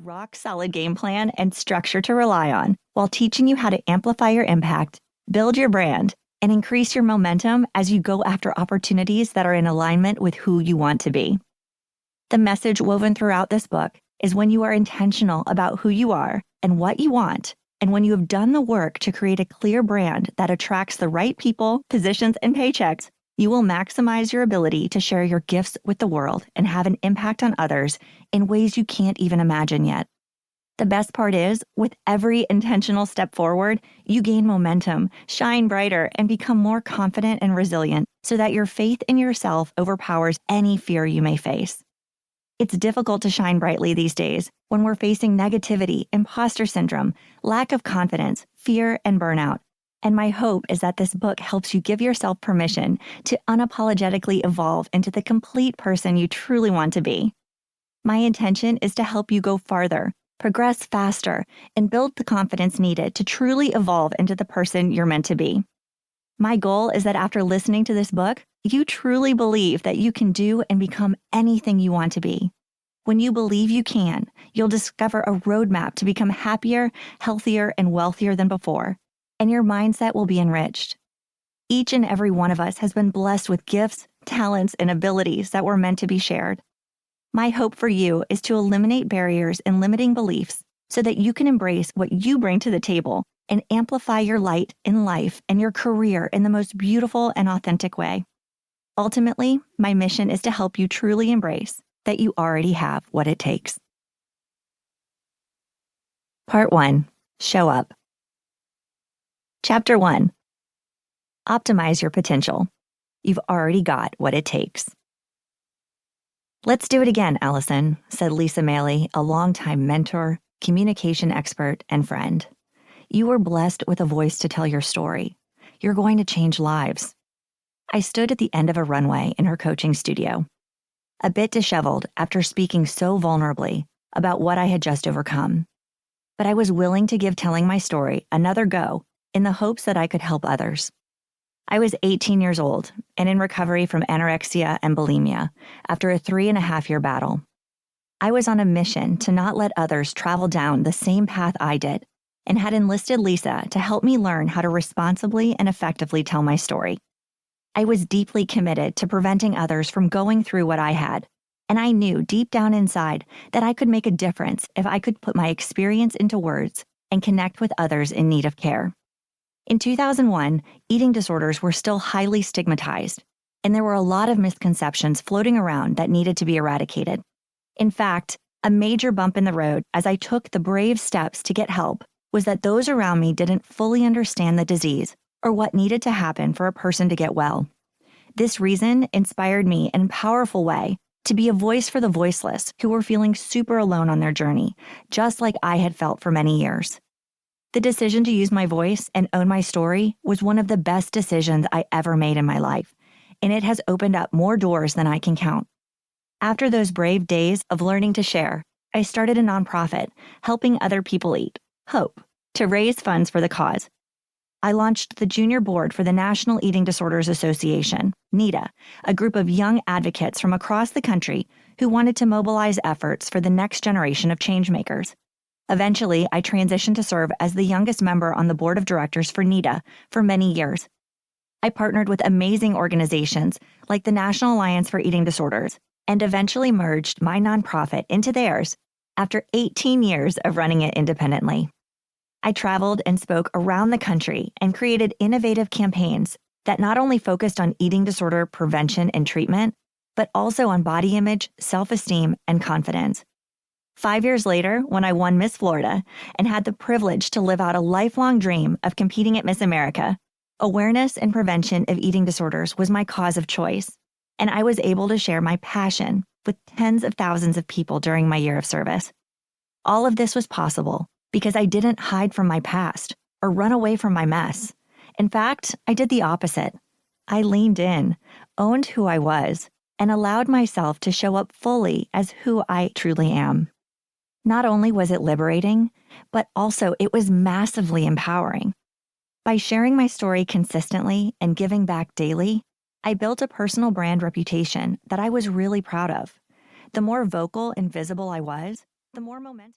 rock-solid game plan and structure to rely on while teaching you how to amplify your impact, build your brand, and increase your momentum as you go after opportunities that are in alignment with who you want to be. The message woven throughout this book is when you are intentional about who you are and what you want, and when you have done the work to create a clear brand that attracts the right people, positions, and paychecks, you will maximize your ability to share your gifts with the world and have an impact on others in ways you can't even imagine yet. The best part is, with every intentional step forward, you gain momentum, shine brighter, and become more confident and resilient so that your faith in yourself overpowers any fear you may face. It's difficult to shine brightly these days when we're facing negativity, imposter syndrome, lack of confidence, fear, and burnout. And my hope is that this book helps you give yourself permission to unapologetically evolve into the complete person you truly want to be. My intention is to help you go farther, progress faster, and build the confidence needed to truly evolve into the person you're meant to be. My goal is that after listening to this book, you truly believe that you can do and become anything you want to be. When you believe you can, you'll discover a roadmap to become happier, healthier, and wealthier than before, and your mindset will be enriched. Each and every one of us has been blessed with gifts, talents, and abilities that were meant to be shared. My hope for you is to eliminate barriers and limiting beliefs so that you can embrace what you bring to the table and amplify your light in life and your career in the most beautiful and authentic way. Ultimately, my mission is to help you truly embrace that you already have what it takes. Part 1. Show up. Chapter 1. Optimize your potential. You've already got what it takes. Let's do it again, Allison, said Lisa Maley, a longtime mentor, communication expert, and friend. You were blessed with a voice to tell your story. You're going to change lives. I stood at the end of a runway in her coaching studio, a bit disheveled after speaking so vulnerably about what I had just overcome. But I was willing to give telling my story another go in the hopes that I could help others. I was 18 years old and in recovery from anorexia and bulimia after a 3.5-year battle. I was on a mission to not let others travel down the same path I did and had enlisted Lisa to help me learn how to responsibly and effectively tell my story. I was deeply committed to preventing others from going through what I had, and I knew deep down inside that I could make a difference if I could put my experience into words and connect with others in need of care. In 2001, eating disorders were still highly stigmatized, and there were a lot of misconceptions floating around that needed to be eradicated. In fact, a major bump in the road as I took the brave steps to get help was that those around me didn't fully understand the disease or what needed to happen for a person to get well. This reason inspired me in a powerful way to be a voice for the voiceless who were feeling super alone on their journey, just like I had felt for many years. The decision to use my voice and own my story was one of the best decisions I ever made in my life, and it has opened up more doors than I can count. After those brave days of learning to share, I started a nonprofit helping other people eat, Hope, to raise funds for the cause. I launched the junior board for the National Eating Disorders Association, NEDA, a group of young advocates from across the country who wanted to mobilize efforts for the next generation of changemakers. Eventually, I transitioned to serve as the youngest member on the board of directors for NEDA for many years. I partnered with amazing organizations like the National Alliance for Eating Disorders and eventually merged my nonprofit into theirs after 18 years of running it independently. I traveled and spoke around the country and created innovative campaigns that not only focused on eating disorder prevention and treatment, but also on body image, self-esteem, and confidence. 5 years later, when I won Miss Florida and had the privilege to live out a lifelong dream of competing at Miss America, awareness and prevention of eating disorders was my cause of choice, and I was able to share my passion with tens of thousands of people during my year of service. All of this was possible because I didn't hide from my past or run away from my mess. In fact, I did the opposite. I leaned in, owned who I was, and allowed myself to show up fully as who I truly am. Not only was it liberating, but also it was massively empowering. By sharing my story consistently and giving back daily, I built a personal brand reputation that I was really proud of. The more vocal and visible I was, the more momentum.